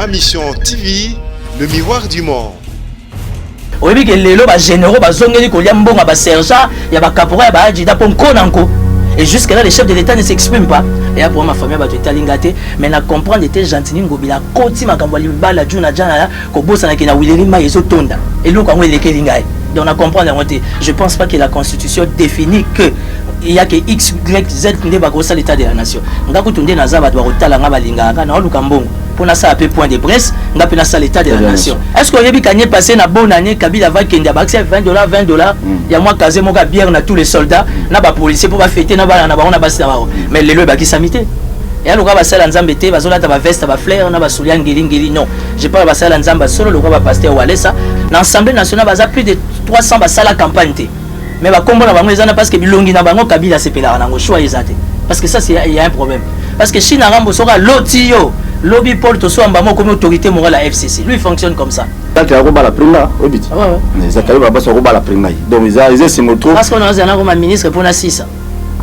Ma mission TV, le miroir du monde. Oui, mais les lois généraux, bazongeli koliambonga ba sergent, ya ba caporal, ba adjudant pour konanko. Et jusque là, les chefs de l'État ne s'expriment pas. Et là, pour ma famille, bah, tu es lingate, mais na comprendre était gentil ngobila koti makambali bala juna jana ko bossa na kina wileli ma yeso tonda. Et l'eau quand il est lingae. Donc on a comprendre la montée. Je pense pas que la constitution définit que il y a que X, Y, Z qui n'est pas comme ça l'état de la nation. Ngako tunde na zaba doit rotala ngaba lingaka na lukambongo. Pour ça un point de presse, ngapa na ça l'état de la nation. Est-ce qu'on y a vu quand passé na bonne année Kabila va kenda ba accès $20, $20. Il y a moi casé mon gars bière na tous les soldats, na ba policiers pour ba fêter na ba na ba basi na ba. Mais les ba qui samité. Et alors ba sala nzambete ba zola ta ba veste ba fleur na ba soulian ngeli non. Je parle ba sala nzamba solo le ba pasteur Walesa. L'Assemblée nationale a plus de 300 ba sala campagne. Mais ba combo na bango ezana parce que bilongi na bango Kabila sepela na ngo choix ezate. Parce que ça c'est il y a un problème. Parce que China Rambo sera lotio. Lobby Paul to soit mbamo comme autorité morale à FCC. Lui il fonctionne comme ça. Donc il y a la prime là, oui. Ouais. Ça calme pas sur la prime. Donc ils c'est moto. Parce qu'on a un ministre pour na 6.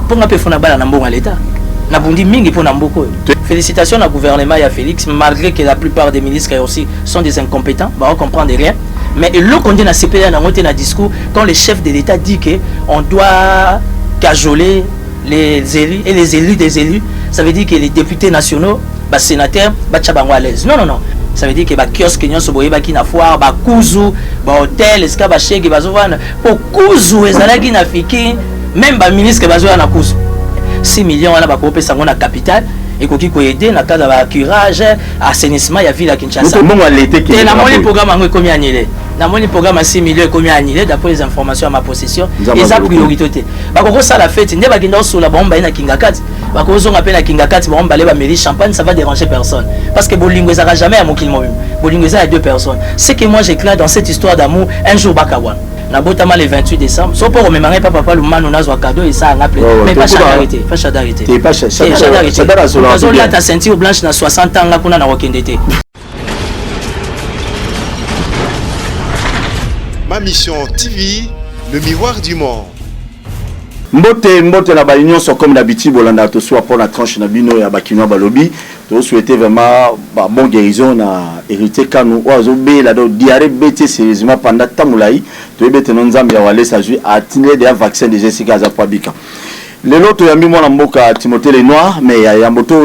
Pour na pe fona bala na mbonga l'état. Na bundi mingi pour na mboko. Félicitations au gouvernement et à Félix malgré que la plupart des ministres aussi sont des incompétents, bah on comprend rien. Mais le qu'on dit na CPA na monté na discours quand le chef de l'État dit que on doit cajoler les élus et les élus des élus, ça veut dire que les députés nationaux ba sénateur ba tchabango à l'aise. Non. Ça veut dire que ba kiosque nyon soboye ba kina foire ba kuzu ba hôtel eska ba chèque ba zovana pour kuzu ezalaki na fiki même ba ministre ba zoya na kuzu 6 millions wana ba kopé sango na capitale et koki ko aider na cadre ba curage assainissement ya ville à Kinshasa. Et la monnaie programme ngo komi annulé. Na monnaie programme à 6 millions komi annulé d'après les informations à ma possession. Et ça priorité. Ba koko ça la fête ndé ba kinda so la bomba ina kingakati. Ba ko zonga pe na kingakati ba bomba le ba mairie champagne ça va déranger personne parce que bolingo ezara jamais à mokili mobile. Bolingo ezara 2 personnes. C'est que moi j'éclaire dans cette histoire d'amour un jour bakawan. Na botama le 28 décembre. So pour remémorer papa le manu nazo cadeau et ça a appelé. Mais pas charité, pas charité. T'es pas charité. Là ta ceinture blanche na 60 ans là kuna na wakendete. Ma mission TV, le miroir du monde. Mbote la balignon sont comme d'habitude bolanda to soit pour la tranche na bino ya bakino balobi to souhaiter vraiment bon guérison na hérité kanu ozo be la do diarrhée bête sérieusement pendant tamulai to ebete nzambe ya wale sa jui atiner des vaccins de Jessica za pabika le loto ya mimo na mboka Timothée Lenoir mais ya moto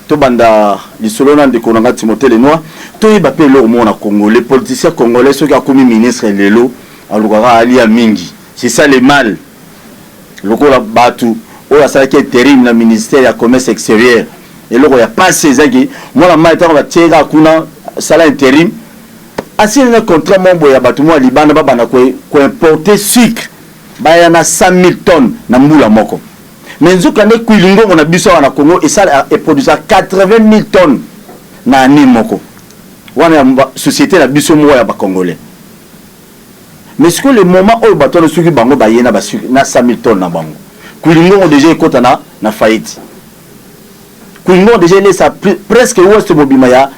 to banda lisolo na ndeko na Timothée Lenoir to yeba pe lo mona Congo les politiciens congolais ceux qui a commis ministre lelo alukara ali ya mingi c'est ça le mal. Le coup là batu oya ça qui est terrible le ministère du commerce extérieur et le ya pas ces qui moi la maïta on va tirer kuna ça là intérim asi na contrat mon boya batu moi libana baba na ko importer sucre ba ya na 100 000 tonnes na mbula moko mais nzoka ne kuilingo on a biso na Congo et ça est produit 80 000 tonnes na ni moko wana société la biso mo ya ba congolais. Mais ce que le moment où bateau de sucre bango ba yena ba sucre na 100 000 tonnes na bango kulingo on déjà écoute na faillite kulingo on déjà laissé presque ouest mobima ya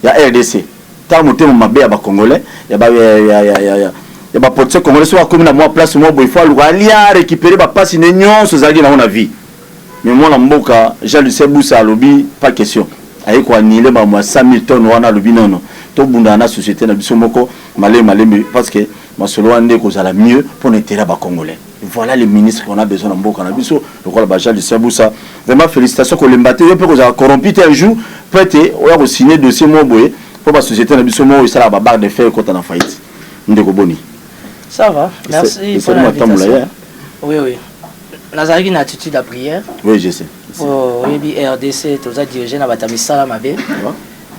RDC ta moté mo mabe ya ba congolais ya ba porte congolais soit comme na moi place moi il faut aller récupérer ba passe nyon so zaki na on a vie mais moi na mboka Jean-Lucien Boussa lobby pas question ayi ko anile ba moi 100 000 tonnes wana lobby non to bunda na société na biso moko malé parce que Masolo ande ko la mieux pour l'intérêt ba congolais. Voilà les ministres qu'on a besoin en Mboka na biso, le roi Baja de Saboussa. Vraiment félicitations que les mbaté peut que ça corrompu un jour peut-être on a signé dossier mo boye pour la société na biso mo ça la barre de fer quand on a faillite. Ndeko boni. Ça va. Merci pour l'invitation. Oui. Nazari une attitude à prière. Oui, je sais. Oh, oui, RDC tous a dirigé na batamisala mabe.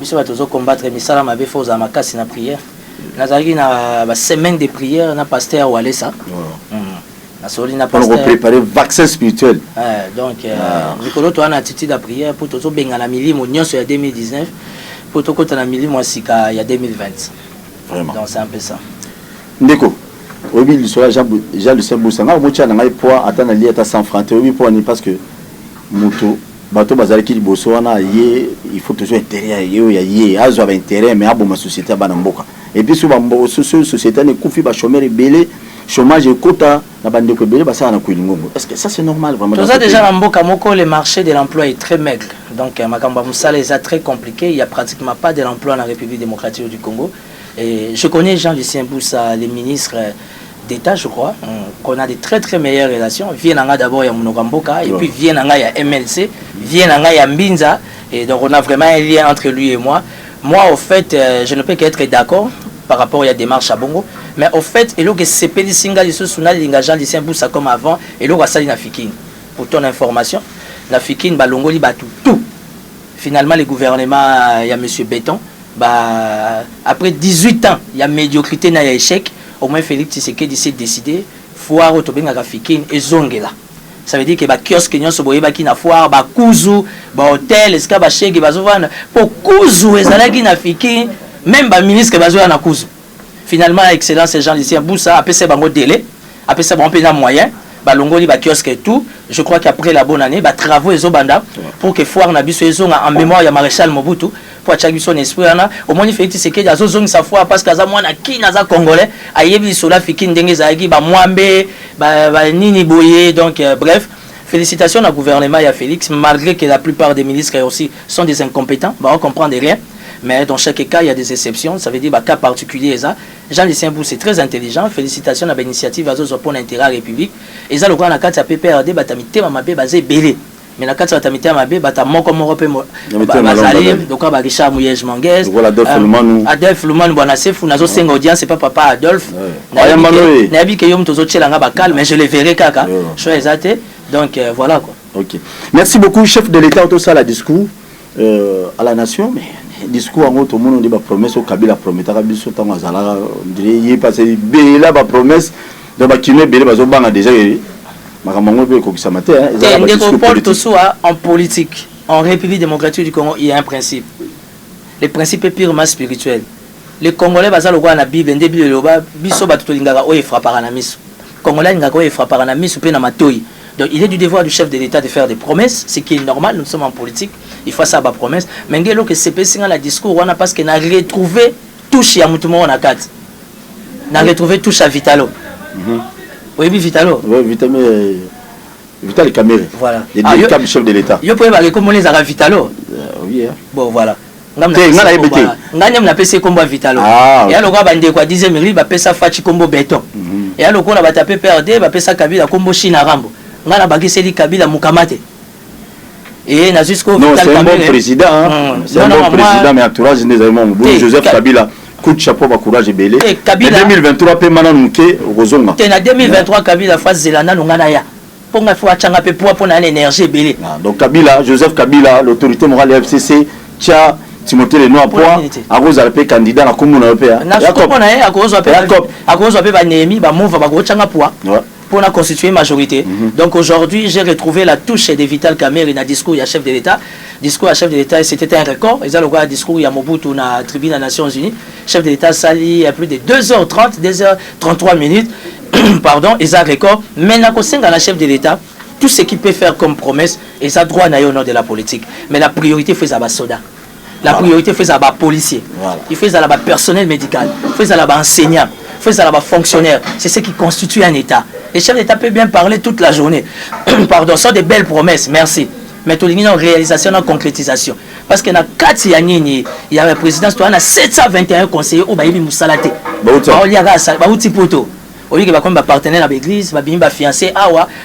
Biso ba tozo combattre misala mabe faut za makasi na prière. Nazari na semaine de prière na pasteur Walesa. Na soli na pasteur. On préparer vaccin spirituel. Donc Nicolas toi na attitude à prière pour tozo benga na milimo nyonso ya 2019 pour to kota na milimo sika ya 2020. Vraiment. Donc c'est un peu ça. Ndeko. Obi le soir Jean-Lucien Boussa na mocha na ngai poa atana li ata 100 francs. Obi poa ni parce que moto bato bazali ki liboso wana ye il faut toujours intérêt ye azo ba intérêt mais abo ma société bana mboka. Et puis souvent société ne kufi ba chômeur belé chômage kota na bande ko belé ba ça na kuilingo. Est-ce que ça c'est normal vraiment? Tout ça déjà na mboka moko le marché de l'emploi est très maigre. Donc, Makamba Moussala est très compliqué. Il n'y a pratiquement pas de l'emploi dans la République démocratique du Congo. Et je connais Jean-Lucien Boussa, les ministres d'État, je crois, qu'on a de très très meilleures relations. Vienanga d'abord, il y a Monogamboka, et puis Vienanga, il y a MLC, Vienanga, il y a Mbinza. Et donc, on a vraiment un lien entre lui et moi. Moi, au fait, je ne peux qu'être d'accord par rapport à la démarche à Bongo. Mais au fait, il y a CP Singa, Jean-Lucien Boussa comme avant, et il y a Sali Nafikine. Pour ton information, Nafikine, Balongoli, tout. Finalement, le gouvernement, il y a M. Béton. Après 18 ans, il y a médiocrité, il y a échec. Au moins, Félix Tshisekedi s'est décidé. Foire, Otobenga, Nafikine et Zongela. Ça veut dire que les kiosques qui na foire, Kuzu, hôtel, escaba chèque, pour Kuzu, et Nafikine, même les ministres qui na Kuzu. Finalement, excellence, Jean-Lucien Boussa, après c'est un délai, après c'est un moyen. Balongoli ba kiosque et tout, je crois qu'après la bonne année, travaux et zobanda pour que foire na biso en mémoire ya maréchal Mobutu pour attirer son esprit ana au moins il fait que c'est que ya zozong sa foi parce que za mwana ki na za congolais ayebi sola fiki ndenge za gi ba mwambe ba nini boye donc bref. Félicitations au gouvernement et à Félix, malgré que la plupart des ministres aussi sont des incompétents, on ne comprend rien. Mais dans chaque cas, il y a des exceptions. Ça veut dire cas particulier. Jean-Lucien Boussa est très intelligent. Félicitations à l'initiative pour l'intérêt de la République. Et ça, le grand acte à PPRD, batamité mabé basé belé. Mais la carte batamité mabé batamon comme européen. Donc on va Richard Mouyej Manguez. Voilà Adolphe Luman Bonasef. Nous avons 5 audiences. C'est pas papa Adolphe. Nabi Keyom Tozo Tchelanga Bakal, mais je le verrai kaka. Je suis exaté. Donc voilà quoi. Ok. Merci beaucoup, chef de l'État. Tout ça, le discours à la nation. Mais discours en tout le monde dit la promesse au Kabila promet Kabila tant azala dirait parce que là la promesse de bakine belé bazo banga déjà makamango be ko kisamate en politique en République démocratique du Congo il y a un principe. Le principe est purement spirituel. Les Congolais bazalo kwa na Bible nde Bible loba biso batu lingaka o efra par na miso. Congolais ngaka o efra par na miso pe na matoi. Donc il est du devoir du chef de l'État de faire des promesses, ce qui est normal, nous sommes en politique, il faut ça, ma promesse. Mais il y a que c'est pas le discours, on a parce qu'on a retrouvé touche à Moutoumou, on a 4. On a retrouvé touche à Vitalo. Oui, Vitalo. Oui, Vitalo Caméré. Voilà. Il est le chef de l'État. Il faut que comment les a Vitalo. Oui. Bon, voilà. On a passé combat Vitalo. Et alors, on a dit quoi, 10e il va passer Fachi combo béton. Et alors, on a tapé PRD, va passer Kabila combo Chine à Rambo. Ngana bakiseli Kabila mukamate et na jusqu'au non c'est un bon président c'est un bon président mais entourage des allemands Joseph Kabila coup de chapeau ba courage belé 2023 pe mana nuke rozonga te na 2023 Kabila face zelana ngana ya ponga fo achanga pe pour na énergie belé donc Kabila Joseph Kabila l'autorité morale de FCC tia Timothée Lenoir point à cause de candidat na commune européenne na ko na ya à cause de ba Némi ba mova ba ko changa poa pour la constituer majorité. Donc aujourd'hui, j'ai retrouvé la touche de Vital Kamerhe dans le discours à chef de l'État. Discours à chef de l'État, c'était un record. Ils ont le discours à Mobutu dans la tribune des Nations Unies. Chef de l'État sali à plus de 2h30, 2h33 minutes. Pardon, ils ont un record. Maintenant, dans la chef de l'État, tout ce qu'il peut faire comme promesse, ils ont droit au nom de la politique. Mais la priorité, c'est à soda. La priorité, c'est à policier. Il fait à personnel médical. Il fait à enseignant. Il fait à fonctionnaire. C'est ce qui constitue un État. Les chefs d'État peuvent bien parler toute la journée. Pardon, ce sont des belles promesses, merci. Mais tout le monde en réalisation, en concrétisation. Parce qu'il y a 4 années, il y a la présidence, il y a 721 conseillers, il y a Moussalate. Il y a un poto. Au lieu de comme partenaire à l'église, il fiancé,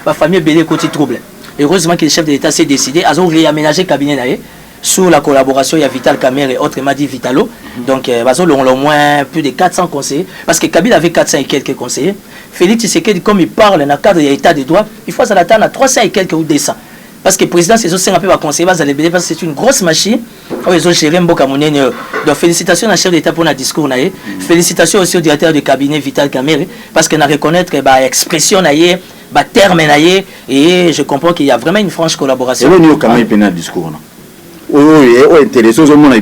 la famille belé côté trouble. Heureusement que le chef de l'État s'est décidé à réaménager le cabinet sous la collaboration, il y a Vital Kamerhe et autrement dit Vitalo. Donc, il y a au moins plus de 400 conseillers. Parce que Kabila avait 400 et quelques conseillers. Félix Tshisekedi, comme il parle dans le cadre de l'état de droit, il faut s'attendre à 300 et quelques ou 200. Parce que le président, c'est aussi un peu conseiller, parce que c'est une grosse machine. Ils ont géré Mboka Mounene. Donc, félicitations à chef d'État pour le discours. Félicitations aussi au directeur du cabinet Vital Kamerhe, parce qu'on a reconnaître l'expression, le terme, et je comprends qu'il y a vraiment une franche collaboration. Et vous avez un discours. Oui, intéressant, si on a le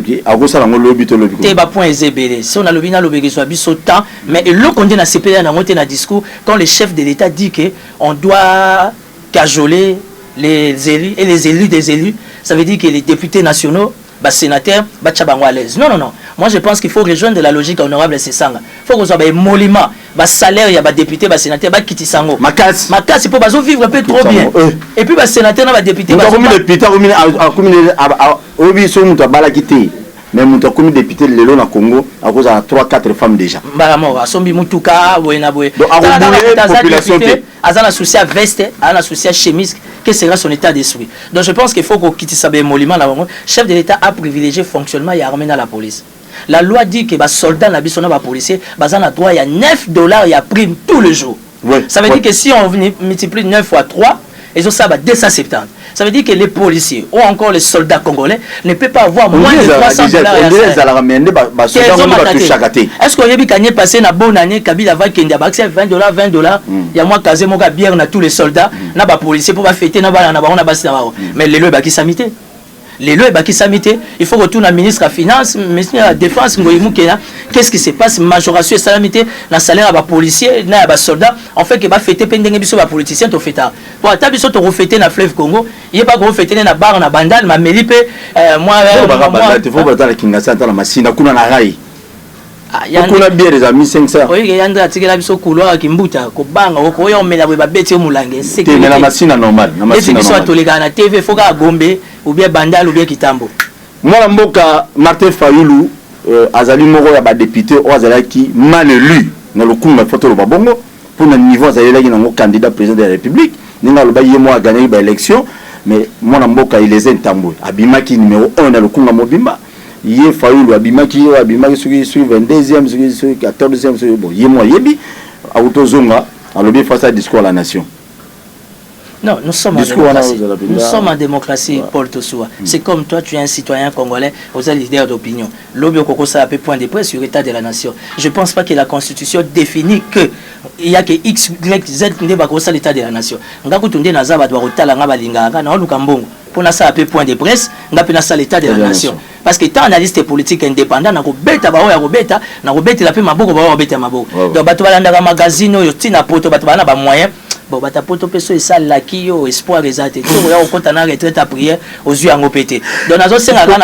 temps, mais le qu'on dit dans CPA dans le discours, quand le chef de l'État dit qu'on doit cajoler les élus et les élus des élus, ça veut dire que les députés nationaux, sénateurs, à l'aise. Non, Moi, je pense qu'il faut rejoindre la logique honorable Sessanga. Il faut qu'on soit émolument, salaire, il y a des députés, des sénateurs, des kitisango. Makas, il faut vivre un peu trop bien. Et puis, les sénateurs, les députés, mais comme député de l'Élo au Congo, à cause de 3-4 femmes déjà. Donc, un souci à veste, un souci à chemise, quel sera son état d'esprit. Donc, je pense qu'il faut qu'on quitte ça émolument. Le chef de l'État a privilégié le fonctionnement et l'armée dans la police. La loi dit que les soldats, les policiers, ils ont droit à $9, il y a prime tous les jours. Ouais, ça veut dire que si on multiplie 9 fois 3, ils ont ça à 270. Ça veut dire que les policiers ou encore les soldats congolais ne peuvent pas avoir moins de $300. Est-ce qu'on a vu passer une bonne année, Kabila va qu'il y a accès à $20, $20. Il y a moins de moka bière na tous les soldats, na ba policiers pour fêter na ba na ba mais les lois qui s'amité. Les lois qui s'amité, il faut retourner à ministre de la Finance, ministre de la Défense, qu'est-ce qui se passe, majoration et salamité, dans le salaire à policiers, à soldats, en fait que va fêter pendant que les politiciens te fêtent. Pour ta biso te refêter dans fleuve Congo, il y a pas gros fêter dans bar na bandal, ma melipe moi il faut dans la Kinshasa dans la machine kuna na rai. Kuna bien les amis 500. Oui, il y a un article biso couloir kimbuta ko banga ko yo mela ba beti mulange. C'est la machine normale, la machine normale. Biso to na TV faut ka Gombe ou bien bandal ou bien Kitambo. Moi mboka Martin Fayulu azali moko ya ba député o azali ki mal élu na lokunga photo lo babongo pour le niveau azali ki na candidat président de la République ninga lo ba yemo a gagner ba élection mais moi mboka il les entambo abimaki numéro 1 na lokunga mobimba yé Fayulu abimaki sur 22e sur 14e sur bon yemo yebi autozonga alobi face à discours à la nation. Non, nous sommes en démocratie. Nous sommes en démocratie, Paul Tosoua. C'est comme toi, tu es un citoyen congolais, vous êtes leader d'opinion. L'objet Koko ça a fait point de presse sur l'état de la nation. Je ne pense pas que la Constitution définit que il y a que X, Y, Z qui n'est pas l'état de la nation. On a écouté Nazaba doit retaler en Abalinga, on a Lukambongo. Pour ça a fait point de presse, on a fait ça l'état de la nation. Parce que tant analyste politique indépendant, on a beta ba ya beta, na beta la pe maboko ba beta maboko. Donc bato balanda magazine yo tina poto bato bana ba moyen. Bon, bah, ta poto peso et ça, la qui yo espoir exact. Tu vois, on compte en retraite à prière aux yeux en opété. Donc, nous sommes en train de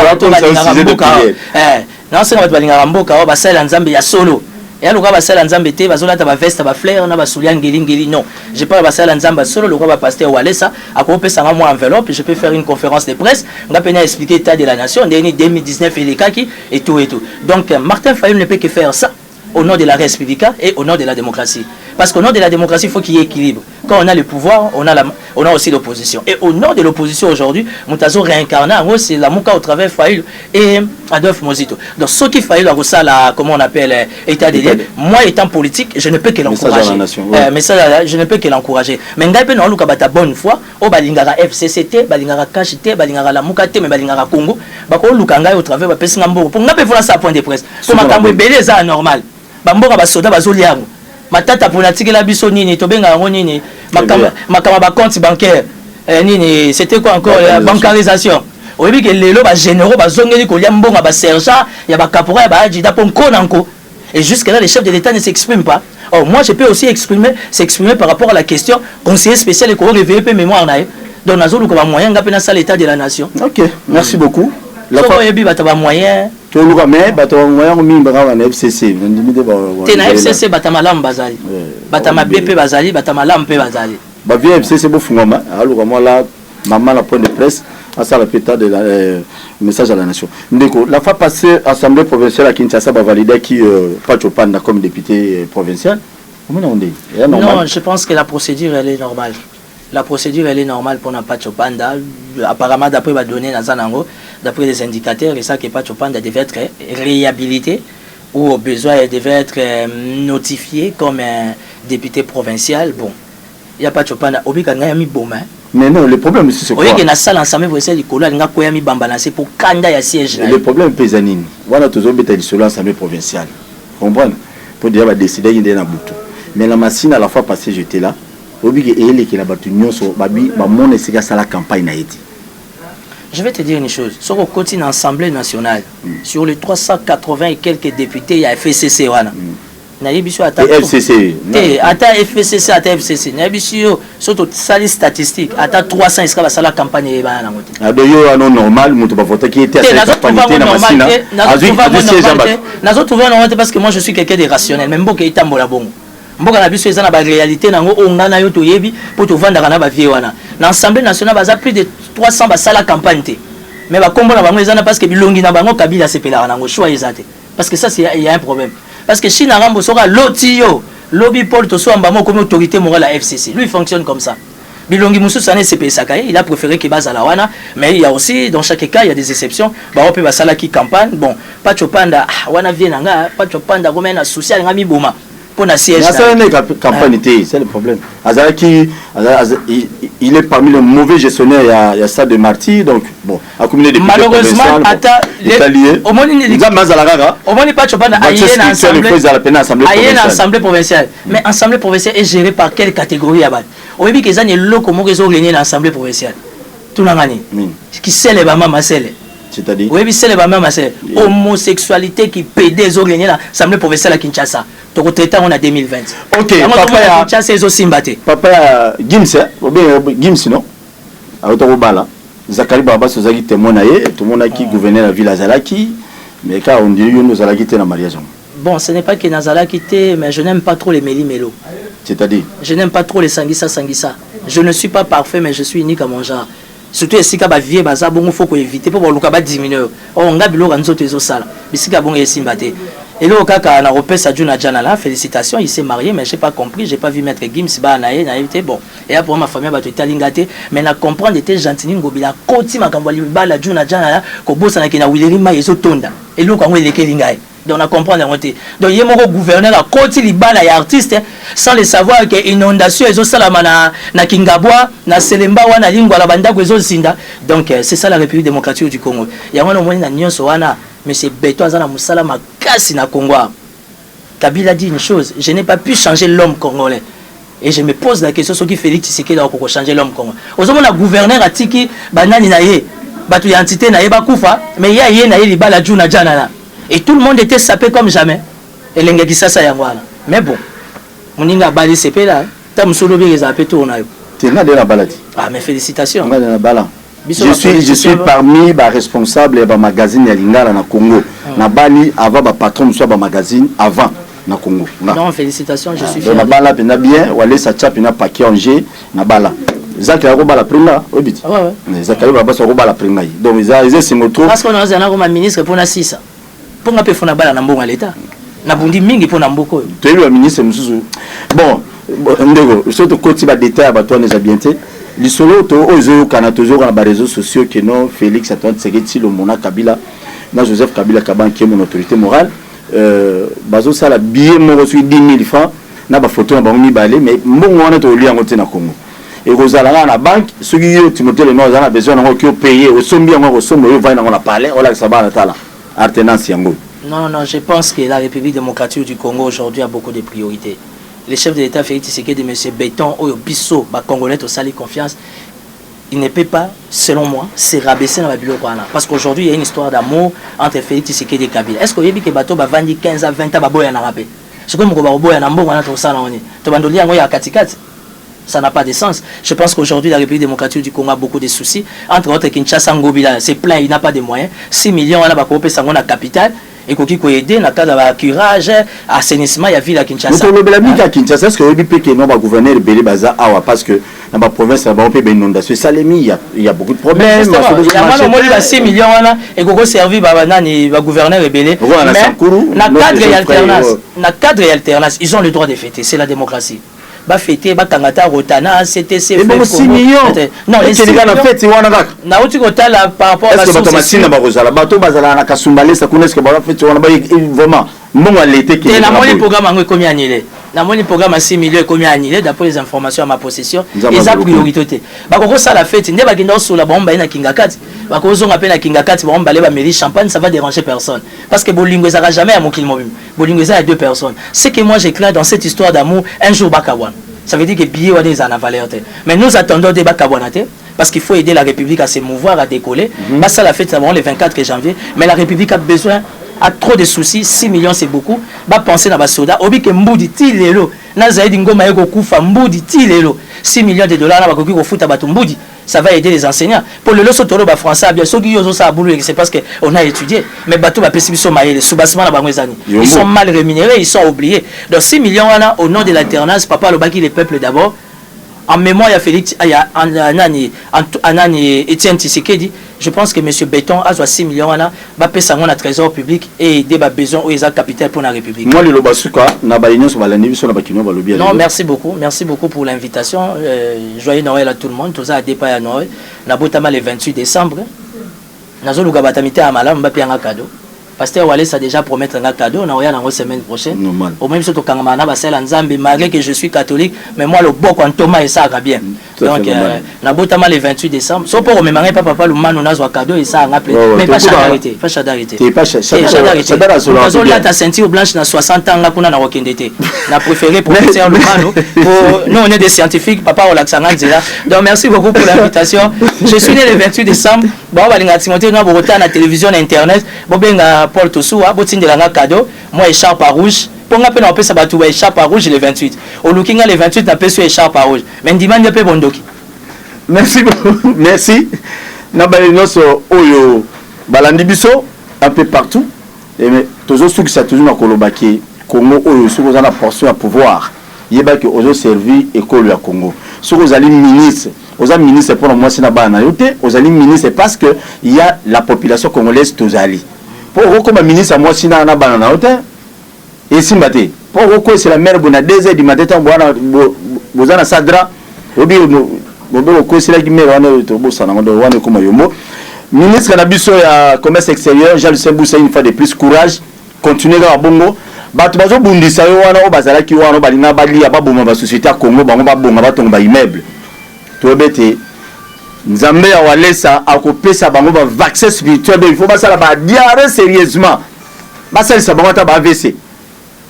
non, c'est notre balingaramboka, bah, ça, l'ensemble, il y a solo. Et alors, bah, ça, l'ensemble, était, bah, zola, ta veste, ta fleur, on a, bah, soulian, guéling, non. Je parle, bah, ça, l'ensemble, solo, le roi, bah, pasteur, ou aller ça, à quoi on peut s'en moi enveloppe, je peux faire une conférence de presse, on a pu expliquer l'état de la nation, dernier 2019, et les kaki, et tout. Donc, Martin Fayulu ne peut que faire ça au nom de la République et au nom de la démocratie. Parce qu'au nom de la démocratie, il faut qu'il y ait équilibre. Quand on a le pouvoir, on a aussi l'opposition. Et au nom de l'opposition aujourd'hui, Moutazo réincarné, c'est la Mouka au travers Fayulu et Adolphe Mozito. Donc, ce qui Fayulu a ça, comment on appelle, état des lieux, moi étant politique, je ne peux que l'encourager. Mais ça, je ne peux que l'encourager. Mais il y a une bonne foi, au Balingara FCCT, Balingara KHT, Balingara la Mouka T, mais Balingara Congo, Bako Lukanga au travers, Pessingambo. Pour nous, faire ça à point de presse. Pour ma cambo belé, ça normal. Bamboka basoda bazoliamu. Matata politique la biso nini tobenga ngo nini makama ba compte bancaire nini c'était quoi encore la bancarisation. Oyebi que lelo ba généraux bazongeli ko liambonga ba sergent ya ba caporal ba adjudant pour konanko. Et jusque là les chefs de l'État ne s'expriment pas. Oh moi je peux aussi s'exprimer par rapport à la question conseiller spécial et ko réveiller peu mémoire nae. Donc nazolu ko ba moyen ngape na ça l'état de la nation. OK, merci beaucoup. La fois yebi ba ta ba moyen to luka mais bato moyen mi mbaka na FCC ndimide ba tena FCC batama lam bazali batama BP bazali batama lam pe bazali ba via FCC bo fungoma aluka moi là maman la point de presse à ça la pétard de la message à la nation ndeko la fois passée assemblée provinciale à Kinshasa ba validé qui Pacho Panda comme député provincial comment on dit non je pense que la procédure elle est normale. La procédure elle est normale pour Pacho Panda. Apparemment d'après les données d'après les indicateurs, et ça que Pacho Panda devait être réhabilité ou au besoin il devait être notifié comme un député provincial. Bon, il n'y a Pacho Panda. Mais non, le problème c'est quoi? Il y a une salle ensemble pour essayer de coller pour Kanda ya siège. Le problème pésanine. Voilà tous les bétails sur l'ensemble provincial. Comprendre? Pour dire va décider il y a un bouton. Mais la machine à la fois passée j'étais là. Je vais te dire une chose. Sur le côté de l'Assemblée nationale, sur les 380 et quelques députés, il y a FCC. nayebiso ata FCC ata FCC ata FCC nayebiso surtout sali statistique ata 300 esika basala campagne yeba nango te adoyo ano normal mutu ba voter qui était à cette campagne na masina nazo trouver normal parce que moi je suis quelqu'un de rationnel même mboka itambola bongo mboka na biso eza na ba réalité nango ongana yo to yebi po to vanda kana ba vie wana na Assemblée nationale baza plus de 300 basala campagne te mais ba kombo na bango eza na parce que bilongi na bango Kabila sepela nango choix ezate parce que ça c'est il y a un problème parce que si Narambo sera lotio lobby Paul to so ambamo comme autorité morale à FCC lui il fonctionne comme ça bilongi musu sané CP Sakaye il a préféré que base à la wana mais il y a aussi dans chaque cas il y a des exceptions ba on peut basala qui campagne bon pas chopanda wana vienanga pas chopanda comme un social ngami boma pour na siège na campagne c'est le problème Azaki il est parmi les mauvais gestionnaires il y a ça de Marty donc bon accumulé des malheureusement ata au moins pas chopanda à l'assemblée provinciale mais assemblée provinciale est gérée par quelle catégorie abat au début que ça ne loko mo réseau gagner dans l'assemblée provinciale tout nangani qui c'est les mama masele c'est-à-dire oui c'est les mama masele homosexualité qui pédé zo gagner dans l'assemblée provinciale à Kinshasa to traiter on a 2020 OK papa ya Kinshasa zo simbate papa ya Gims ou bien Gims non auto bala Zakari Baba sozaki témoin naé tout le monde qui gouvernait la ville Azalaki mais quand on dit nous Azalaki était dans mariage bon ce n'est pas que Nazalaki était mais je n'aime pas trop les méli-mélo c'est-à-dire je n'aime pas trop les sangisa je ne suis pas parfait mais je suis unique à mon genre surtout esika ba vie baza bongo faut ko éviter pour luka ba diminuer on nga biloko nzoto ezo sala bisika bongo esimbate et là kaka na repesa Juna Janala félicitations il s'est marié mais j'ai pas compris j'ai pas vu maître Gims ba naé na été bon et là pour ma famille ba to talingate mais na comprendre était gentil ngobila koti makambo libala Juna Janala ko bossa na kina wileri ma yeso tonda et là quand eleke lingae donc on comprend la montée donc il y a mon gouverneur à côté libala et artiste sans le savoir que inondation ezo salama na Kingabwa na Selemba wana lingwa la banda ezo zinda donc c'est ça la République démocratique du Congo il y a on na nyonso wana mais c'est béton azana musala makasi na Congo Kabila dit une chose je n'ai pas pu changer l'homme congolais et je me pose la question ce qui Félix Tshisekedi a pour changer l'homme congolais ozomona na gouverneur atiki banani na ye batu ya entité na ye bakufa mais il y a ye na ye libala Juna Janala et tout le monde était sapé comme jamais et l'engagement ça yangwana mais bon moninga bali sepé là tam solo bi zapé tourna yo tena de la balade ah mais félicitations de la balade je suis parmi les responsables de magazine ya Lingala na Congo na bali avant ba patron soit ba magazine avant na Congo non félicitations je suis fier na bala pena bien wale sa chap na paquet Angers na bala Zakari ko bala pringa obiti ouais Zakari ba so ko bala pringa donc ils c'est moto parce qu'on a un comme ministre pour na 6 pour nga pe fona bala na mbongo l'état na bundi mingi pour na mboko to le ministre mususu bon ndego surtout côté ba détail ba toi les habienté li solo to ozo kana toujours na ba réseaux sociaux que non Félix Antoine Tshisekedi le mona Kabila na Joseph Kabila Kaban qui est mon autorité morale bazo sala billet mo reçu 10 000 francs na ba photo na ba mi balé mais mbongo wana to li yango te na Congo et kozala na banque ce qui yo Timothée le noza na besoin na ko payer au sombi yango au sombo yo va na la parler on la sabana tala Artenance Yango. Non, je pense que la République démocratique du Congo aujourd'hui a beaucoup de priorités. Le chef de l'État Félix Tshisekedi de M. Béton, Oyo Bisso, Congolais, au sali confiance, il ne peut pas, selon moi, se rabaisser dans la Bilo-Kwana. Parce qu'aujourd'hui, il y a une histoire d'amour entre Félix Tshisekedi et Kabila. Est-ce que vous avez vu que Bato va vendre 15 à 20 ans à Boya Narapé? C'est comme Boya Nambo, on a tout ça là. Tobandoli Yango ya Katikati. Ça n'a pas de sens. Je pense qu'aujourd'hui, la République démocratique du Congo a beaucoup de soucis. Entre autres, Kinshasa Ngobila, c'est plein, il n'a pas de moyens. 6 millions, on a bakopé sango na capitale. Et qu'on peut aider dans le cadre de curage, assainissement, il y a ville à Kinshasa. Mais le à Kinshasa, est-ce que vous avez que non, le gouverneur Bélé Baza, parce que dans la province, il y a une inondation. Il y a beaucoup de problèmes. Il y a 6 millions, et qu'on servi le gouverneur Bélé. Mais dans le cadre et alternance, ils ont le droit de fêter. C'est la démocratie. Ba fêter ba kangata rotana CTC fait 6 millions non les gars na fête wana kaka na uti kotala par rapport à la machine ba kozala bato bazala na kasumbale sa kuneske ba fête wana ba vraiment mbongo l'été qui na moni programme ngo komi annulé na moni programme 6 millions komi annulé d'après les informations à ma possession ils a priorité ba koko ça la fête nde ba kinda sola ba mba ina kingakati ba kozo ngape na kingakati ba mba le ba mairie champagne ça va déranger personne parce que bolingo ezaka jamais à mokili mobile bolingo eza à 2 personnes c'est que moi j'éclaire dans cette histoire d'amour un jour bakawan. Ça veut dire que billet est en valeur. Mais nous attendons des Bakabonate parce qu'il faut aider la République à se mouvoir, à décoller. Ça la fête, c'est le 24 janvier. Mais la République a besoin a trop de soucis, 6 millions c'est beaucoup. Va penser dans les soldats. Obi que Mboudi Tilelo. Nazaïdi Ngoma Ego Koufa Mboudi Tilelo. 6 millions de dollars, na bakoki ko futa bato Mboudi. Ça va aider les enseignants. Pour le loso tolo ba français bien ceux qui ont ça boulot c'est parce que on a étudié. Mais bato ba pesibiso maïle sous-bassement na bangwezani. Ils sont mal rémunérés, ils sont oubliés. Donc 6 millions là au nom de l'alternance, papa le baki les peuples d'abord. En mémoire, il y a Félix, il y a Anani Etienne Tshisekedi. Je pense que M. Béton a 6 millions, va payer ça à trésor public et aider les besoins aux capital pour la République. Moi, le Basuka, non, merci beaucoup pour l'invitation. Joyeux Noël à tout le monde. Tout ça a dépassé à Noël. Nabotama le 28 décembre. Nazo Lugabatamite à Malam, m'a payé un cadeau. Pasteur Wallace a déjà promis un cadeau, on a la semaine prochaine. Normal. Au même temps, malgré que je suis catholique, mais moi, le bon quand Thomas et ça va bien. Donc, Nabotama le 28 décembre. Sauf pour me papa, le man, on a un cadeau et ça a appelé. Mais pas charité. Pas charité. Pas charité. Là, ta ceinture blanche, na 60 ans, là, qu'on a na wakendete. Na préféré professeur Lumano. Nous, on est des scientifiques, papa, on l'a là. Donc, merci beaucoup pour l'invitation. Je suis né le 28 décembre. Bon, on va aller à Timothée, on va la télévision, internet. Bon, Paul Tosoua, botin de la cadeau, moi écharpe à rouge. Pour nga pena opesa batu ba écharpe à rouge le 28. Au lookinga le 28 na peso écharpe à rouge. Mais ndimani pe bondoki. Merci beaucoup. Merci. Na ba noso oyo balandi biso un peu partout. Et mais toujours ceux qui ça toujours na kolobaki Congo oyo ceux qui ont la portion à pouvoir. Yeba que ozo servi école ya Congo. Ceux qui ont ministre aux ministres pour moi c'est na bana yote, aux ministres parce que il y a la population congolaise tozali. Pour comme ministre moi si na bana yote et simbate. Pour c'est la mère bona 2h du matin bwana bozana sadra obi bobo ko c'est la mère wana to bosana ndo wana comme yombo. Ministre na biso ya commerce extérieur Jean-Lucien Boussa une fois de plus courage, continuer dans bongo. Bato bazo bundisa yo wana o bazala ki wana balinga bali ya baboma ba société ya Congo bango babonga batonga ba immeuble. Tobete Nzambe ya walesa akopesa bango ba vaccin spirituel il faut basala ba diarrhée sérieusement. Basala sa bango ta ba AVC.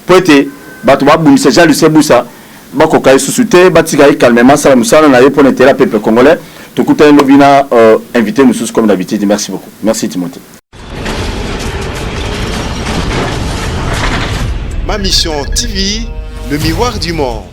Poete bato ba bundisa Jean-Lucien Boussa bako kai susute batika calmement ça musala na yo pour l'intérêt peuple congolais. Tokuta Nobina invité nous comme d'habitude. Merci beaucoup. Merci Timothée. Ma mission TV, le miroir du monde.